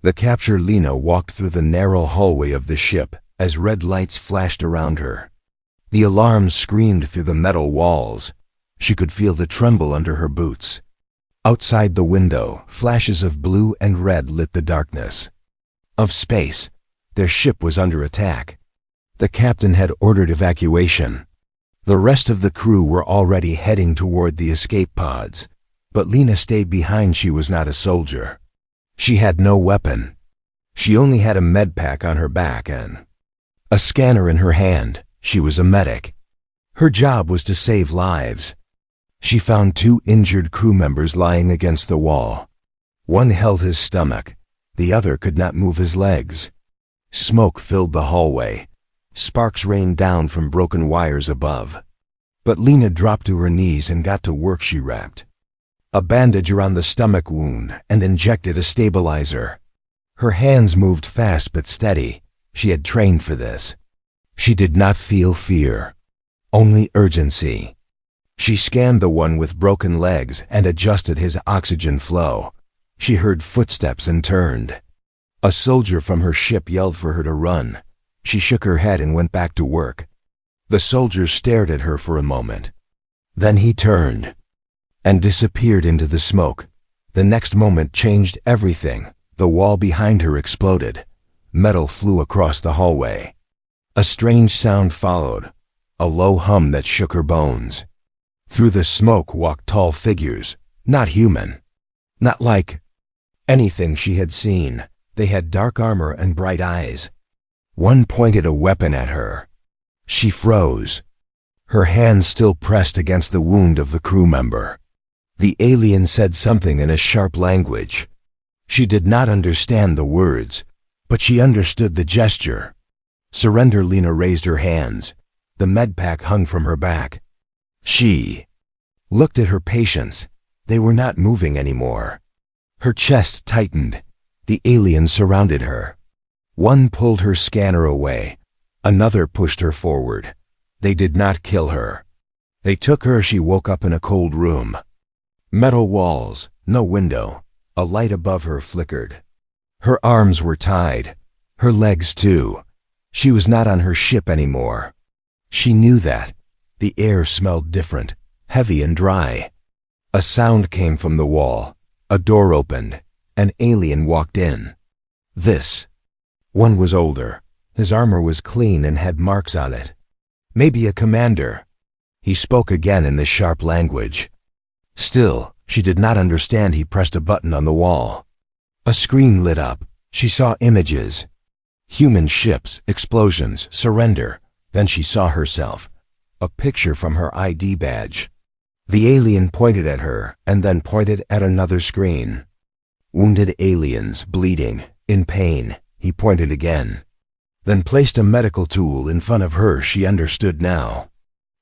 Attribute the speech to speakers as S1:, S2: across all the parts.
S1: The captured Lena walked through the narrow hallway of the ship as red lights flashed around her. The alarms screamed through the metal walls. She could feel the tremble under her boots. Outside the window, flashes of blue and red lit the darkness. Of space, their ship was under attack. The captain had ordered evacuation. The rest of the crew were already heading toward the escape pods, but Lena stayed behind. She was not a soldier. She had no weapon. She only had a med pack on her back and a scanner in her hand. She was a medic. Her job was to save lives. She found 2 injured crew members lying against the wall. One held his stomach. The other could not move his legs. Smoke filled the hallway. Sparks rained down from broken wires above. But Lena dropped to her knees and got to work. She wrapped a bandage around the stomach wound and injected a stabilizer. Her hands moved fast but steady. She had trained for this. She did not feel fear, only urgency. She scanned the one with broken legs and adjusted his oxygen flow. She heard footsteps and turned. A soldier from her ship yelled for her to run. She shook her head and went back to work. The soldier stared at her for a moment. Then he turned and disappeared into the smoke. The next moment changed everything. The wall behind her exploded. Metal flew across the hallway. A strange sound followed, a low hum that shook her bones. Through the smoke walked tall figures, not human, not like anything she had seen. They had dark armor and bright eyes. One pointed a weapon at her. She froze, her hands still pressed against the wound of the crew member. The alien said something in a sharp language. She did not understand the words, but she understood the gesture. Surrender. Lena raised her hands. The medpack hung from her back. She looked at her patients. They were not moving anymore. Her chest tightened. The aliens surrounded her. One pulled her scanner away. Another pushed her forward. They did not kill her. They took her. She woke up in a cold room. Metal walls, no window. A light above her flickered. Her arms were tied. Her legs too. She was not on her ship anymore. She knew that. The air smelled different, heavy and dry. A sound came from the wall. A door opened. An alien walked in. This one was older. His armor was clean and had marks on it. Maybe a commander. He spoke again in the sharp language. Still, she did not understand. He pressed a button on the wall. A screen lit up. She saw images. Human ships, explosions, surrender. Then she saw herself. A picture from her ID badge. The alien pointed at her and then pointed at another screen. Wounded aliens, bleeding, in pain. He pointed again. Then placed a medical tool in front of her. She understood now.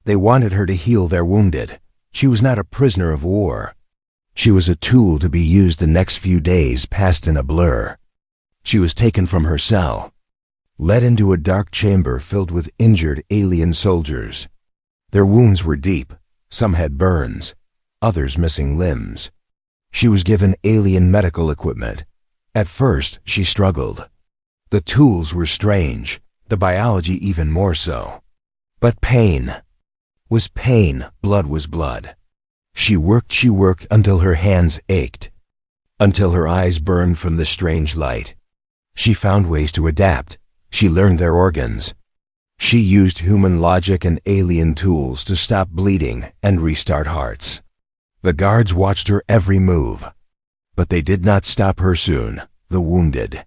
S1: They wanted her to heal their wounded. She was not a prisoner of war. She was a tool to be used. The next few days passed in a blur. She was taken from her cell, led into a dark chamber filled with injured alien soldiers. Their wounds were deep. Some had burns, others missing limbs. She was given alien medical equipment. At first, she struggled. The tools were strange, the biology even more so. But pain was pain, blood was blood. She worked until her hands ached, until her eyes burned from the strange light. She found ways to adapt. She learned their organs. She used human logic and alien tools to stop bleeding and restart hearts. The guards watched her every move, but they did not stop her. Soon, the wounded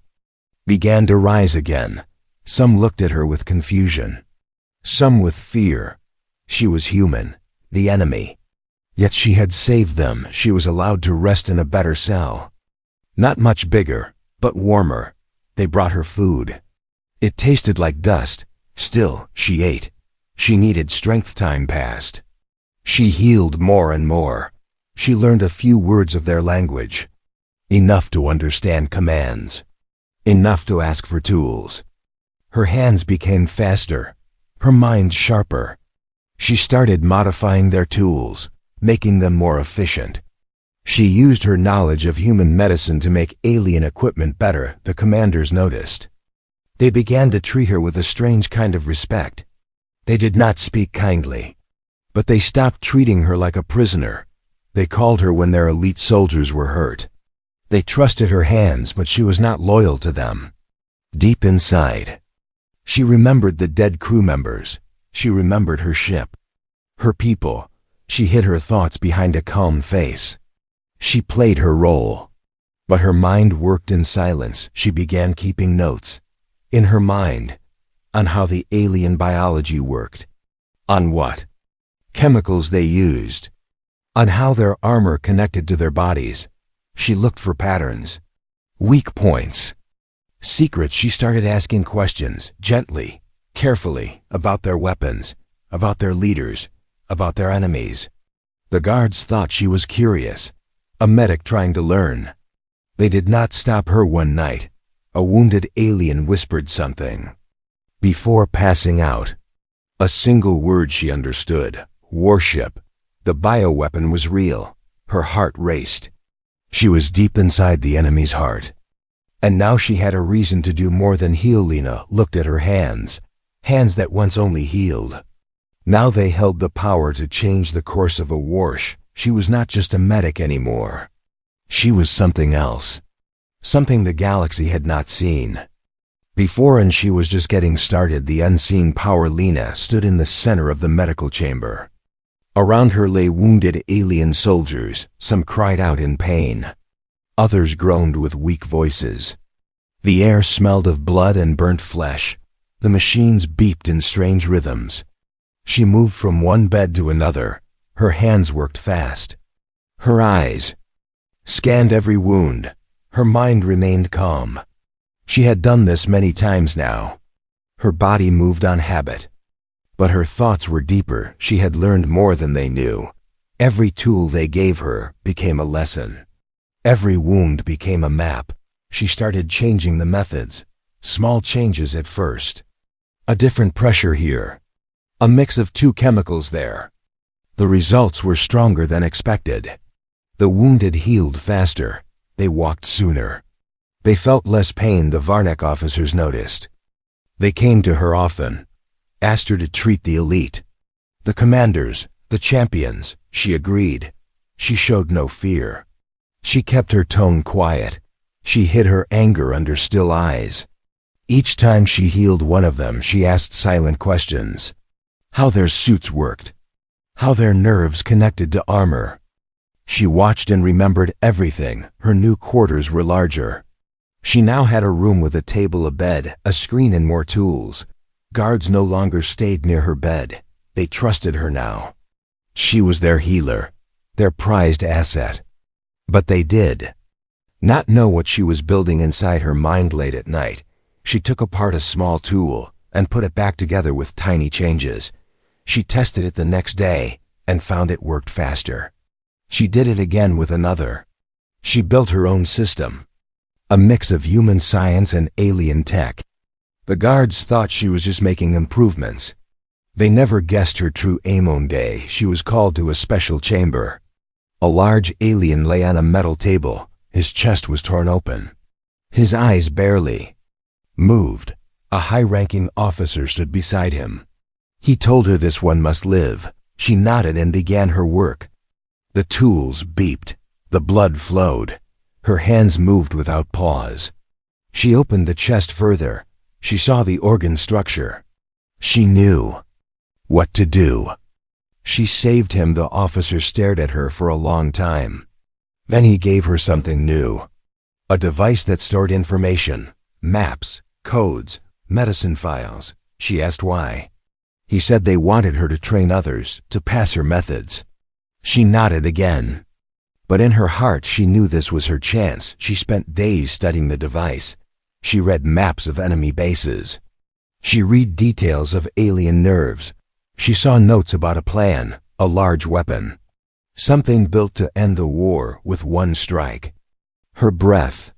S1: began to rise again. Some looked at her with confusion, some with fear. She was human, the enemy. Yet she had saved them. She was allowed to rest in a better cell. Not much bigger, but warmer. They brought her food. It tasted like dust. Still, she ate. She needed strength. Time passed. She healed more and more. She learned a few words of their language. Enough to understand commands. Enough to ask for tools. Her hands became faster. Her mind sharper. She started modifying their tools, making them more efficient. She used her knowledge of human medicine to make alien equipment better, the commanders noticed. They began to treat her with a strange kind of respect. They did not speak kindly, but they stopped treating her like a prisoner. They called her when their elite soldiers were hurt. They trusted her hands, but she was not loyal to them. Deep inside, she remembered the dead crew members. She remembered her ship, her people. She hid her thoughts behind a calm face. She played her role, but her mind worked in silence. She began keeping notes, in her mind, on how the alien biology worked, on what chemicals they used, on how their armor connected to their bodies. She looked for patterns, weak points, secrets. She started asking questions, gently, carefully, about their weapons, about their leaders, about their enemies. The guards thought she was curious, a medic trying to learn. They did not stop her one night. A wounded alien whispered something. Before passing out, a single word she understood: warship. The bioweapon was real. Her heart raced. She was deep inside the enemy's heart. And now she had a reason to do more than heal. Lena looked at her hands, hands that once only healed. Now they held the power to change the course of a warsh. She was not just a medic anymore. She was something else, something the galaxy had not seen before, and she was just getting started. The unseen power. Lena stood in the center of the medical chamber. Around her lay wounded alien soldiers. Some cried out in pain. Others groaned with weak voices. The air smelled of blood and burnt flesh. The machines beeped in strange rhythms. She moved from one bed to another. Her hands worked fast. Her eyes scanned every wound. Her mind remained calm. She had done this many times now. Her body moved on habit, but her thoughts were deeper. She had learned more than they knew. Every tool they gave her became a lesson. Every wound became a map. She started changing the methods. Small changes at first. A different pressure here. A mix of two chemicals there. The results were stronger than expected. The wounded healed faster. They walked sooner. They felt less pain. The Varnek officers noticed. They came to her often, asked her to treat the elite, the commanders, the champions. She agreed. She showed no fear. She kept her tone quiet. She hid her anger under still eyes. Each time she healed one of them, she asked silent questions. How their suits worked, how their nerves connected to armor. She watched and remembered everything. Her new quarters were larger. She now had a room with a table, a bed, a screen, and more tools. Guards no longer stayed near her bed. They trusted her now. She was their healer, their prized asset. But they did not know what she was building inside her mind. Late at night, she took apart a small tool and put it back together with tiny changes. She tested it the next day and found it worked faster. She did it again with another. She built her own system, a mix of human science and alien tech. The guards thought she was just making improvements. They never guessed her true aim. One day, she was called to a special chamber. A large alien lay on a metal table. His chest was torn open. His eyes barely moved. A high-ranking officer stood beside him. He told her this one must live. She nodded and began her work. The tools beeped. The blood flowed. Her hands moved without pause. She opened the chest further. She saw the organ structure. She knew what to do. She saved him. The officer stared at her for a long time. Then he gave her something new. A device that stored information, maps, codes, medicine files. She asked why. He said they wanted her to train others, to pass her methods. She nodded again. But in her heart she knew this was her chance. She spent days studying the device. She read maps of enemy bases. She read details of alien nerves. She saw notes about a plan, a large weapon. Something built to end the war with one strike. Her breath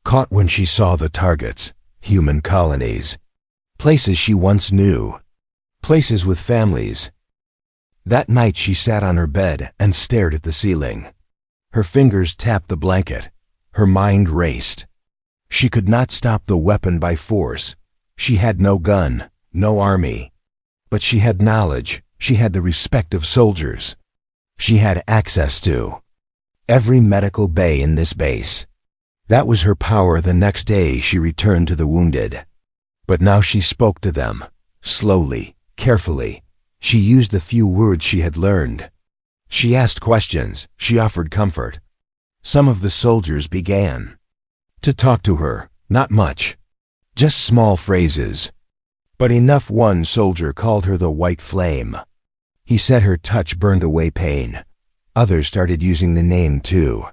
S1: caught when she saw the targets, human colonies, places she once knew, places with families. That night she sat on her bed and stared at the ceiling. Her fingers tapped the blanket. Her mind raced. She could not stop the weapon by force. She had no gun, no army. But she had knowledge. She had the respect of soldiers. She had access to every medical bay in this base. That was her power. The next day she returned to the wounded. But now she spoke to them, slowly, carefully. She used the few words she had learned. She asked questions. She offered comfort. Some of the soldiers began to talk to her, not much, just small phrases. But enough. One soldier called her the White Flame. He said her touch burned away pain. Others started using the name too.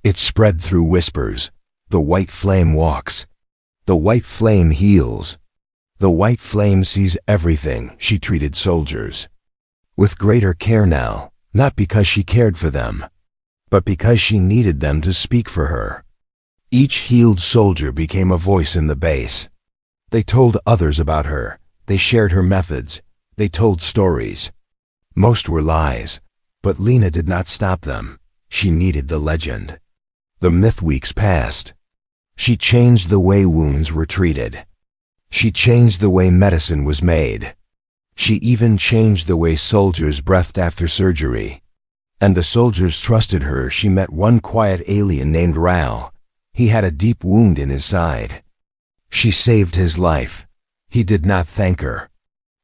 S1: It spread through whispers. The White Flame walks. The White Flame heals. The White Flame sees everything. She treated soldiers with greater care now, not because she cared for them, but because she needed them to speak for her. Each healed soldier became a voice in the base. They told others about her. They shared her methods. They told stories. Most were lies, but Lena did not stop them. She needed the legend. The myth. Weeks passed. She changed the way wounds were treated. She changed the way medicine was made. She even changed the way soldiers breathed after surgery. And the soldiers trusted her. She met one quiet alien named Ral. He had a deep wound in his side. She saved his life. He did not thank her,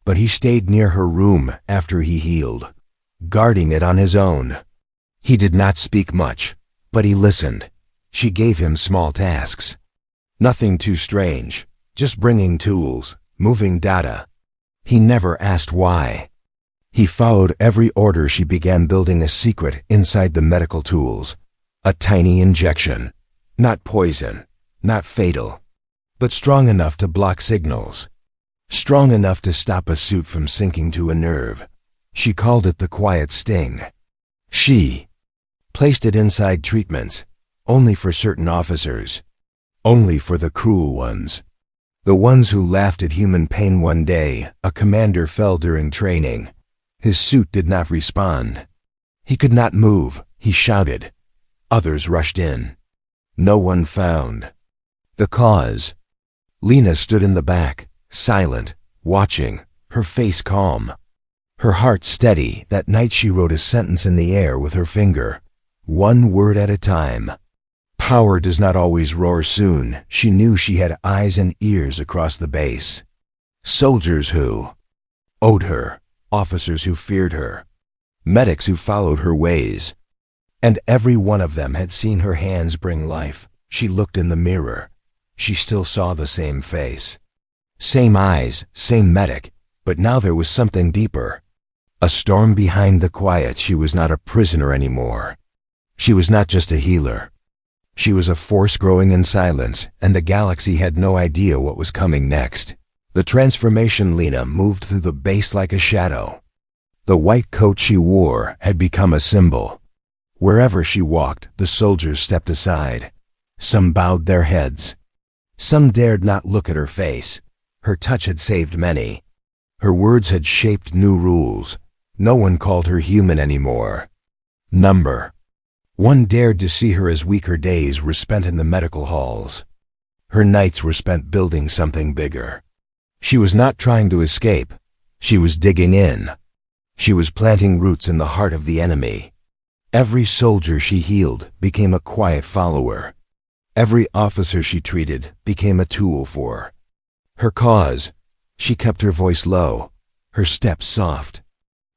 S1: but he stayed near her room after he healed, guarding it on his own. He did not speak much, but he listened. She gave him small tasks. Nothing too strange, just bringing tools, moving data. He never asked why. He followed every order. She began building a secret inside the medical tools. A tiny injection. Not poison, not fatal, but strong enough to block signals. Strong enough to stop a suit from sinking to a nerve. She called it the quiet sting. She placed it inside treatments, only for certain officers, only for the cruel ones. The ones who laughed at human pain. One day, a commander fell during training. His suit did not respond. He could not move. He shouted. Others rushed in. No one found the cause. Lena stood in the back, silent, watching, her face calm, her heart steady. That night she wrote a sentence in the air with her finger, one word at a time. Power does not always roar soon. She knew she had eyes and ears across the base. Soldiers who owed her, officers who feared her, medics who followed her ways. And every one of them had seen her hands bring life. She looked in the mirror. She still saw the same face. Same eyes, same medic, but now there was something deeper. A storm behind the quiet. She was not a prisoner anymore. She was not just a healer. She was a force growing in silence, and the galaxy had no idea what was coming next. The transformation. Lena moved through the base like a shadow. The white coat she wore had become a symbol. Wherever she walked, the soldiers stepped aside. Some bowed their heads. Some dared not look at her face. Her touch had saved many. Her words had shaped new rules. No one called her human anymore. Number. One dared to see her as weak. Her days were spent in the medical halls. Her nights were spent building something bigger. She was not trying to escape. She was digging in. She was planting roots in the heart of the enemy. Every soldier she healed became a quiet follower. Every officer she treated became a tool for her cause. She kept her voice low, her steps soft.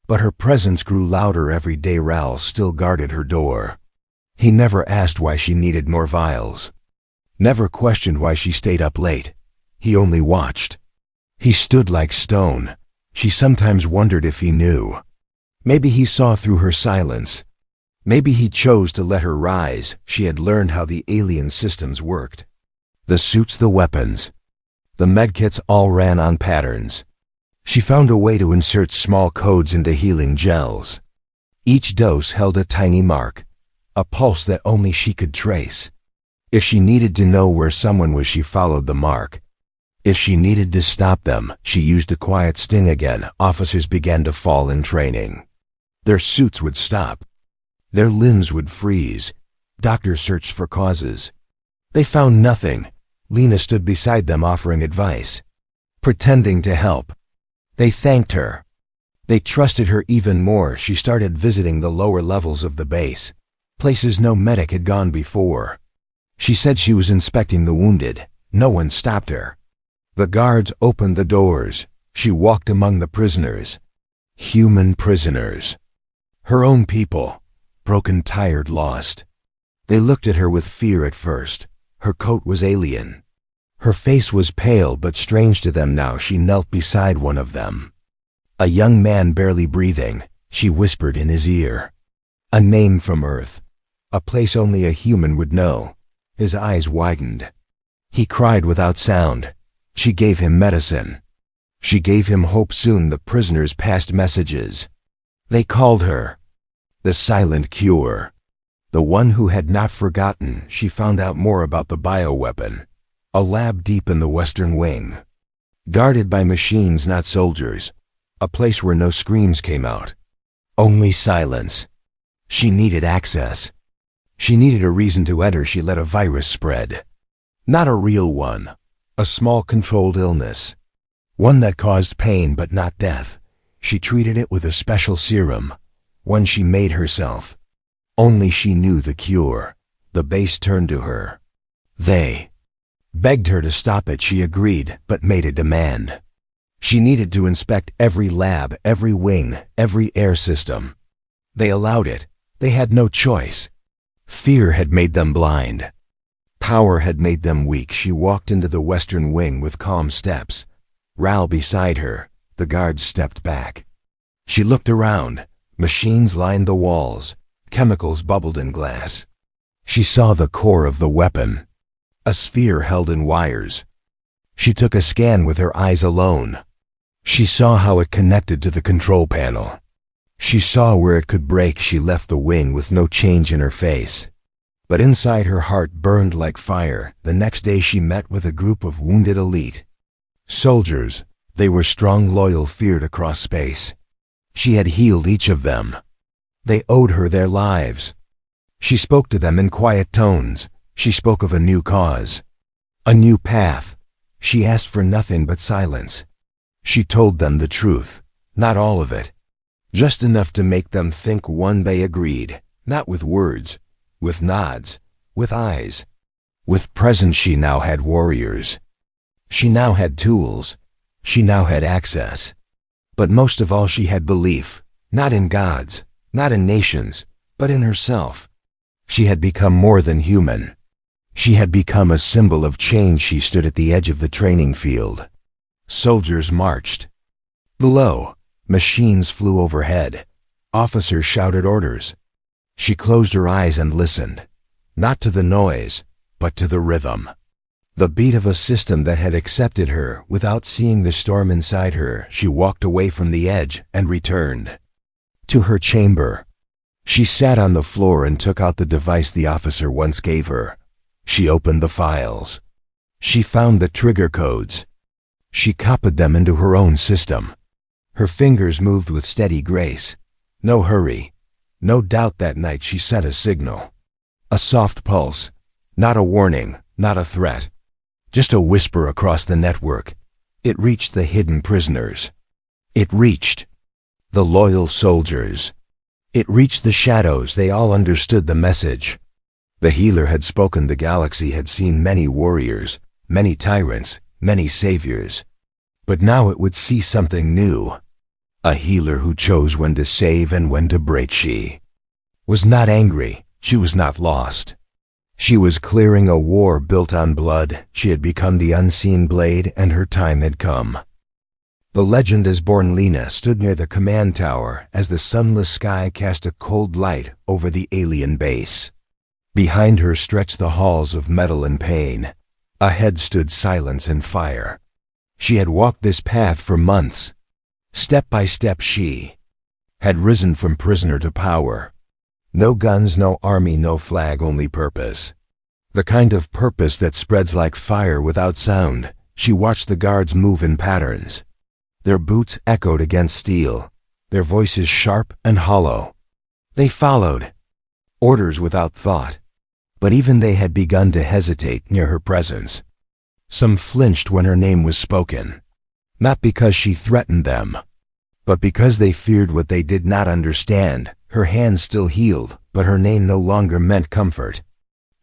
S1: But her presence grew louder every day. Ral still guarded her door. He never asked why she needed more vials. Never questioned why she stayed up late. He only watched. He stood like stone. She sometimes wondered if he knew. Maybe he saw through her silence. Maybe he chose to let her rise. She had learned how the alien systems worked. The suits, the weapons, the medkits all ran on patterns. She found a way to insert small codes into healing gels. Each dose held a tiny mark, a pulse that only she could trace. If she needed to know where someone was, she followed the mark. If she needed to stop them, she used a quiet sting again. Officers began to fall in training. Their suits would stop. Their limbs would freeze. Doctors searched for causes. They found nothing. Lena stood beside them offering advice, pretending to help. They thanked her. They trusted her even more. She started visiting the lower levels of the base, places no medic had gone before. She said she was inspecting the wounded. No one stopped her. The guards opened the doors. She walked among the prisoners. Human prisoners. Her own people. Broken, tired, lost. They looked at her with fear at first. Her coat was alien. Her face was pale but strange to them now. She knelt beside one of them. A young man barely breathing. She whispered in his ear. A name from Earth. A place only a human would know. His eyes widened. He cried without sound. She gave him medicine. She gave him hope. Soon the prisoners passed messages. They called her the silent cure. The one who had not forgotten. She found out more about the bioweapon. A lab deep in the western wing. Guarded by machines, not soldiers. A place where no screams came out. Only silence. She needed access. She needed a reason to enter. She let a virus spread. Not a real one. A small controlled illness. One that caused pain but not death. She treated it with a special serum. One she made herself. Only she knew the cure. The base turned to her. They begged her to stop it. She agreed, but made a demand. She needed to inspect every lab, every wing, every air system. They allowed it. They had no choice. Fear had made them blind. Power had made them weak. She walked into the western wing with calm steps. Ral beside her. The guards stepped back. She looked around. Machines lined the walls. Chemicals bubbled in glass. She saw the core of the weapon. A sphere held in wires. She took a scan with her eyes alone. She saw how it connected to the control panel. She saw where it could break. She left the wing with no change in her face. But inside her heart burned like fire. The next day she met with a group of wounded elite. Soldiers. They were strong, loyal, feared across space. She had healed each of them. They owed her their lives. She spoke to them in quiet tones. She spoke of a new cause. A new path. She asked for nothing but silence. She told them the truth. Not all of it. Just enough to make them think. One they agreed. Not with words. With nods. With eyes. With presence. She now had warriors. She now had tools. She now had access. But most of all she had belief. Not in gods. Not in nations. But in herself. She had become more than human. She had become a symbol of change. She stood at the edge of the training field. Soldiers marched. Below, machines flew overhead. Officers shouted orders. She closed her eyes and listened. Not to the noise, but to the rhythm. The beat of a system that had accepted her. Without seeing the storm inside her, she walked away from the edge and returned to her chamber. She sat on the floor and took out the device the officer once gave her. She opened the files. She found the trigger codes. She copied them into her own system. Her fingers moved with steady grace. No hurry. No doubt. That night she sent a signal. A soft pulse. Not a warning, not a threat. Just a whisper across the network. It reached the hidden prisoners. It reached the loyal soldiers. It reached the shadows. They all understood the message. The healer had spoken. The galaxy had seen many warriors, many tyrants, many saviors. But now it would see something new. A healer who chose when to save and when to break. She was not angry. She was not lost. She was clearing a war built on blood. She had become the unseen blade, and her time had come. The legend is born. Lena stood near the command tower as the sunless sky cast a cold light over the alien base. Behind her stretched the halls of metal and pain. Ahead stood silence and fire. She had walked this path for months. Step by step she had risen from prisoner to power. No guns, no army, no flag, only purpose. The kind of purpose that spreads like fire without sound. She watched the guards move in patterns. Their boots echoed against steel, their voices sharp and hollow. They followed. orders without thought. But even they had begun to hesitate near her presence. Some flinched when her name was spoken, not because she threatened them, but because they feared what they did not understand. Her hands still healed, but her name no longer meant comfort.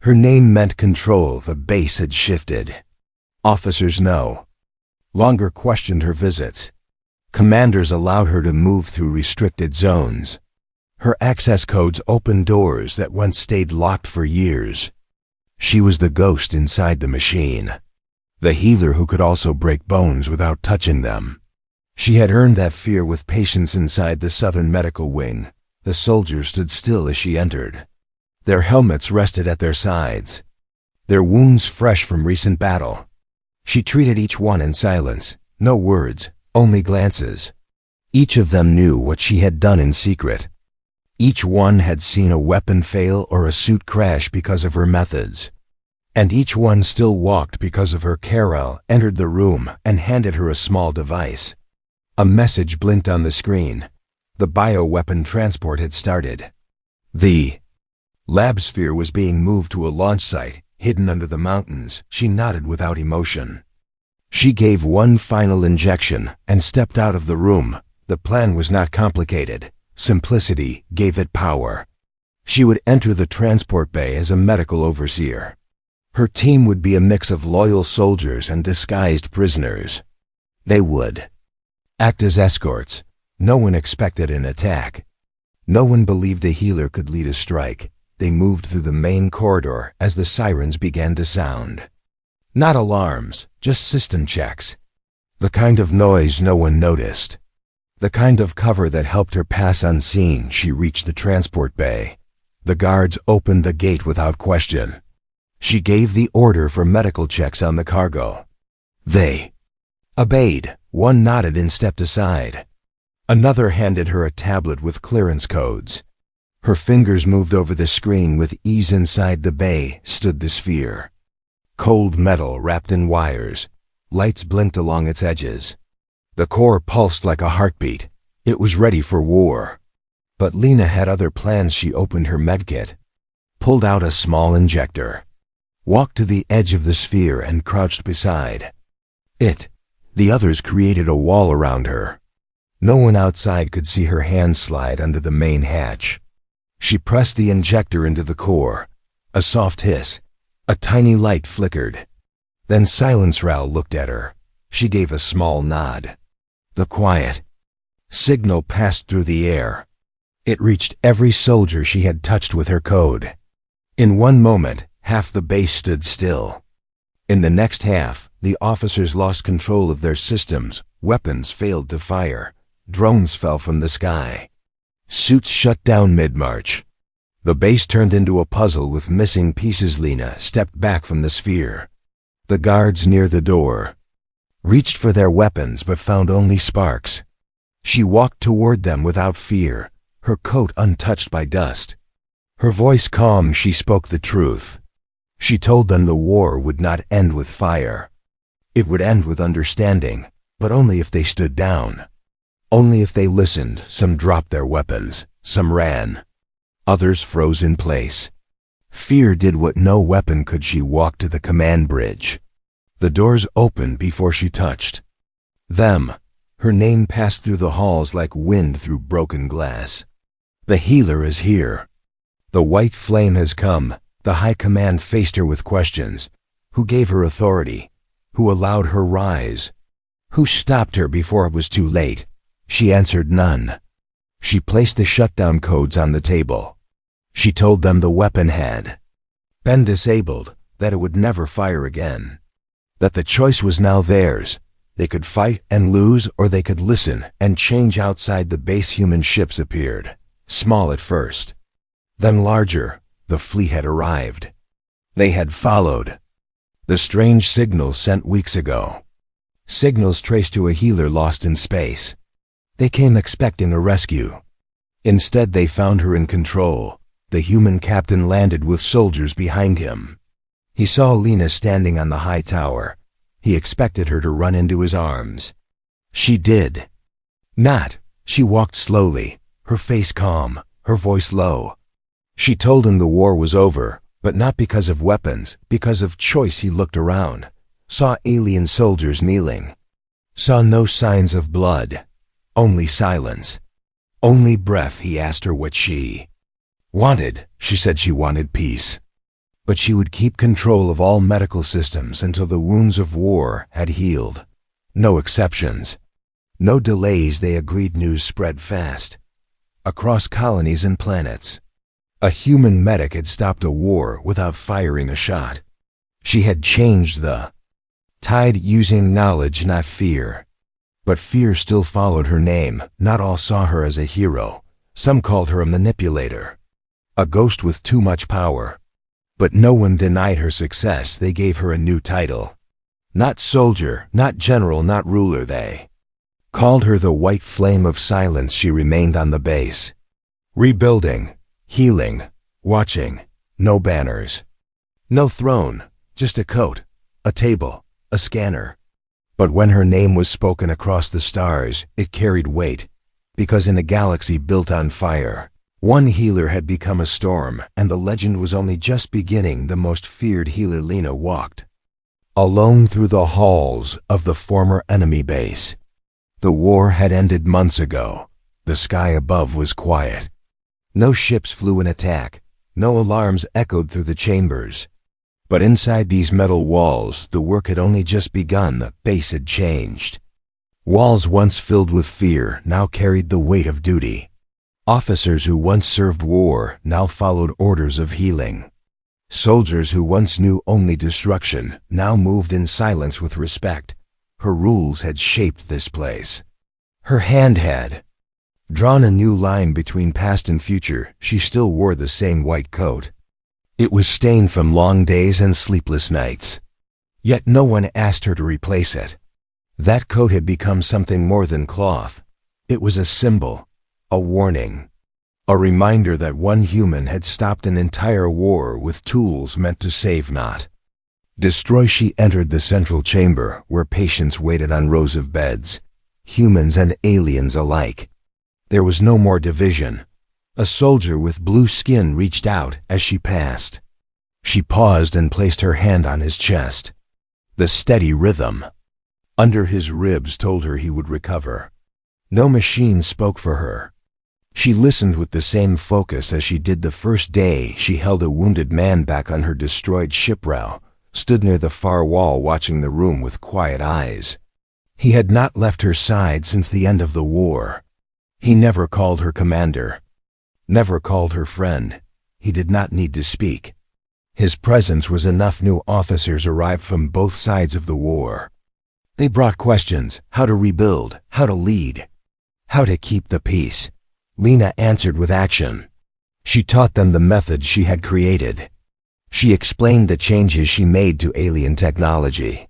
S1: Her name meant control. The base had shifted. Officers no longer questioned her visits. Commanders allowed her to move through restricted zones. Her access codes opened doors that once stayed locked for years. She was the ghost inside the machine, the healer who could also break bones without touching them. She had earned that fear with patience inside the Southern Medical Wing. The soldiers stood still as she entered. Their helmets rested at their sides, their wounds fresh from recent battle. She treated each one in silence, no words, only glances. Each of them knew what she had done in secret. Each one had seen a weapon fail or a suit crash because of her methods. And each one still walked because of her. Carol entered the room and handed her a small device. A message blinked on the screen. The bioweapon transport had started. The lab sphere was being moved to a launch site, hidden under the mountains. She nodded without emotion. She gave one final injection and stepped out of the room. The plan was not complicated. Simplicity gave it power. She would enter the transport bay as a medical overseer. Her team would be a mix of loyal soldiers and disguised prisoners. They would act as escorts. No one expected an attack. No one believed a healer could lead a strike. They moved through the main corridor as the sirens began to sound. Not alarms, just system checks. The kind of noise no one noticed. The kind of cover that helped her pass unseen. She reached the transport bay. The guards opened the gate without question. She gave the order for medical checks on the cargo. They obeyed. One nodded and stepped aside. Another handed her a tablet with clearance codes. Her fingers moved over the screen with ease. Inside the bay stood the sphere. Cold metal wrapped in wires. Lights blinked along its edges. The core pulsed like a heartbeat. It was ready for war. But Lena had other plans. She opened her medkit, pulled out a small injector, walked to the edge of the sphere and crouched beside it. The others created a wall around her. No one outside could see her hand slide under the main hatch. She pressed the injector into the core. A soft hiss. A tiny light flickered. Then silence. Ral looked at her. She gave a small nod. The quiet signal passed through the air. It reached every soldier she had touched with her code. In one moment, half the base stood still. In the next half, the officers lost control of their systems. Weapons failed to fire. Drones fell from the sky. Suits shut down mid-march. The base turned into a puzzle with missing pieces. Lena stepped back from the sphere. The guards near the door reached for their weapons but found only sparks. She walked toward them without fear, her coat untouched by dust. Her voice calm. She spoke the truth. She told them the war would not end with fire. It would end with understanding, but only if they stood down. Only if they listened. Some dropped their weapons, some ran. Others froze in place. Fear did what no weapon could. She walked to the command bridge. The doors opened before she touched them. Her name passed through the halls like wind through broken glass. The healer is here. The white flame has come. The high command faced her with questions. Who gave her authority? Who allowed her rise? Who stopped her before it was too late? She answered none. She placed the shutdown codes on the table. She told them the weapon had been disabled, that it would never fire again. That the choice was now theirs. They could fight and lose, or they could listen and change. Outside the base, human ships appeared, small at first, then larger. The fleet had arrived. They had followed the strange signals sent weeks ago. Signals traced to a healer lost in space. They came expecting a rescue. Instead, they found her in control. The human captain landed with soldiers behind him. He saw Lena standing on the high tower. He expected her to run into his arms. She did not. She walked slowly, her face calm, her voice low. She told him the war was over, but not because of weapons, because of choice. He looked around, saw alien soldiers kneeling, saw no signs of blood, only silence, only breath. He asked her what she wanted. She said she wanted peace, but she would keep control of all medical systems until the wounds of war had healed. No exceptions, no delays. They agreed. News spread fast, across colonies and planets. A human medic had stopped a war without firing a shot. She had changed the tide using knowledge, not fear. But fear still followed her name. Not all saw her as a hero. Some called her a manipulator, a ghost with too much power. But no one denied her success. They gave her a new title. Not soldier, not general, not ruler. They called her the White Flame of Silence. She remained on the base, rebuilding, healing, watching. No banners, no throne, just a coat, a table, a scanner. But when her name was spoken across the stars, it carried weight, because in a galaxy built on fire, one healer had become a storm, and the legend was only just beginning. The most feared healer. Lena walked alone through the halls of the former enemy base. The war had ended months ago. The sky above was quiet. No ships flew in attack. No alarms echoed through the chambers. But inside these metal walls, the work had only just begun. The base had changed. Walls once filled with fear now carried the weight of duty. Officers who once served war now followed orders of healing. Soldiers who once knew only destruction now moved in silence with respect. Her rules had shaped this place. Her hand had drawn a new line between past and future. She still wore the same white coat. It was stained from long days and sleepless nights. Yet no one asked her to replace it. That coat had become something more than cloth. It was a symbol, a warning, a reminder that one human had stopped an entire war with tools meant to save, not destroy. She entered the central chamber where patients waited on rows of beds, humans and aliens alike. There was no more division. A soldier with blue skin reached out as she passed. She paused and placed her hand on his chest. The steady rhythm under his ribs told her he would recover. No machine spoke for her. She listened with the same focus as she did the first day. She held a wounded man back on her destroyed shipwreck, stood near the far wall watching the room with quiet eyes. He had not left her side since the end of the war. He never called her commander, never called her friend. He did not need to speak. His presence was enough. New officers arrived from both sides of the war. They brought questions: how to rebuild, how to lead, how to keep the peace. Lena answered with action. She taught them the methods she had created. She explained the changes she made to alien technology.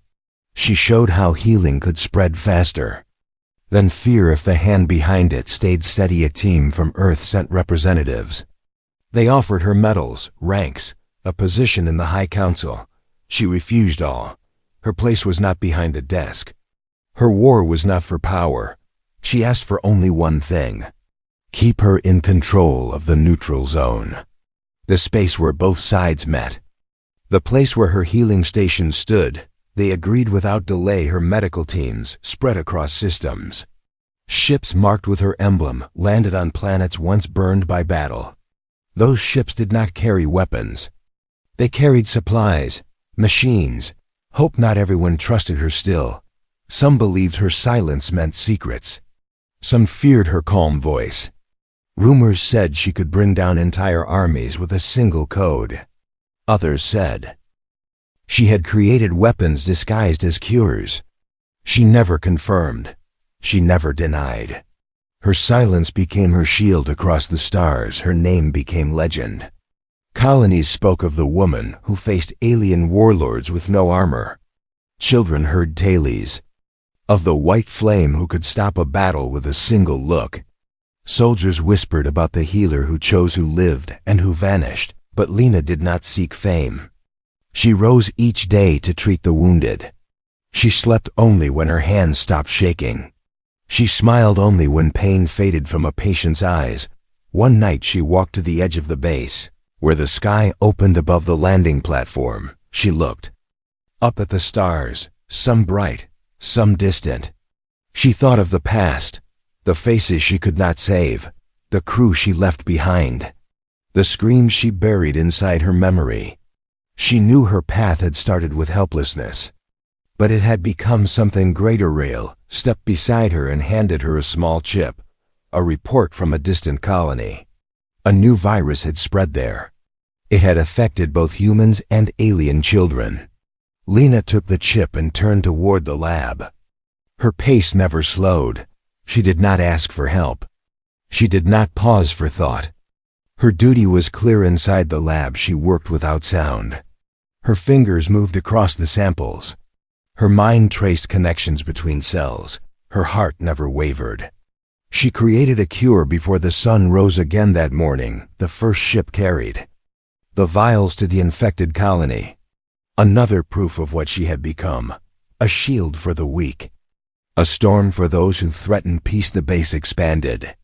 S1: She showed how healing could spread faster than fear if the hand behind it stayed steady. A team from Earth sent representatives. They offered her medals, ranks, a position in the High Council. She refused all. Her place was not behind a desk. Her war was not for power. She asked for only one thing: keep her in control of the neutral zone, the space where both sides met, the place where her healing station stood. They agreed without delay. Her medical teams spread across systems. Ships marked with her emblem landed on planets once burned by battle. Those ships did not carry weapons. They carried supplies, machines, hope. Not everyone trusted her still. Some believed her silence meant secrets. Some feared her calm voice. Rumors said she could bring down entire armies with a single code. Others said she had created weapons disguised as cures. She never confirmed. She never denied. Her silence became her shield across the stars. Her name became legend. Colonies spoke of the woman who faced alien warlords with no armor. Children heard tales of the white flame who could stop a battle with a single look. Soldiers whispered about the healer who chose, who lived, and who vanished. But Lena did not seek fame. She rose each day to treat the wounded. She slept only when her hands stopped shaking. She smiled only when pain faded from a patient's eyes. One night she walked to the edge of the base, Where the sky opened above the landing platform, she looked. Up at the stars, some bright, some distant. She thought of the past, the faces she could not save, the crew she left behind, the screams she buried inside her memory. She knew her path had started with helplessness, but it had become something greater. Rail stepped beside her and handed her a small chip, a report from a distant colony. A new virus had spread there. It had affected both humans and alien children. Lena took the chip and turned toward the lab. Her pace never slowed. She did not ask for help. She did not pause for thought. Her duty was clear. Inside the lab she worked without sound. Her fingers moved across the samples. Her mind traced connections between cells. Her heart never wavered. She created a cure before the sun rose again that morning. The first ship carried the vials to the infected colony. Another proof of what she had become. A shield for the weak. A storm for those who threatened peace. The base expanded.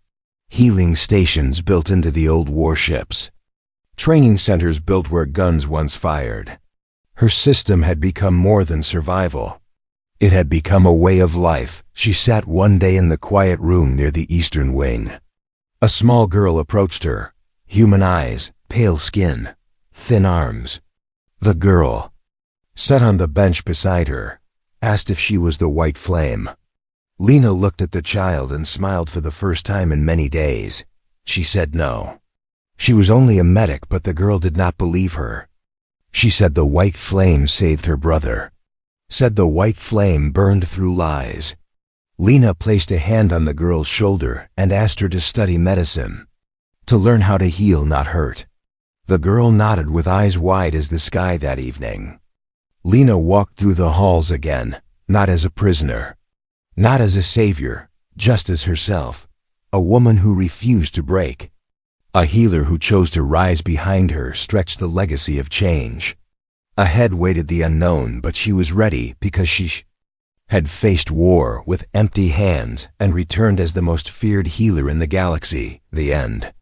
S1: Healing stations built into the old warships. Training centers built where guns once fired. Her system had become more than survival. It had become a way of life. She sat one day in the quiet room near the eastern wing. A small girl approached her. Human eyes, pale skin, thin arms. The girl sat on the bench beside her, asked if she was the White Flame. Lena looked at the child and smiled for the first time in many days. She said no. She was only a medic, but the girl did not believe her. She said the White Flame saved her brother. Said the White Flame burned through lies. Lena placed a hand on the girl's shoulder and asked her to study medicine, to learn how to heal, not hurt. The girl nodded with eyes wide as the sky that evening. Lena walked through the halls again, not as a prisoner, not as a savior, just as herself, a woman who refused to break. A healer who chose to rise. Behind her stretched the legacy of change. Ahead waited the unknown, but she was ready because she had faced war with empty hands and returned as the most feared healer in the galaxy. The end.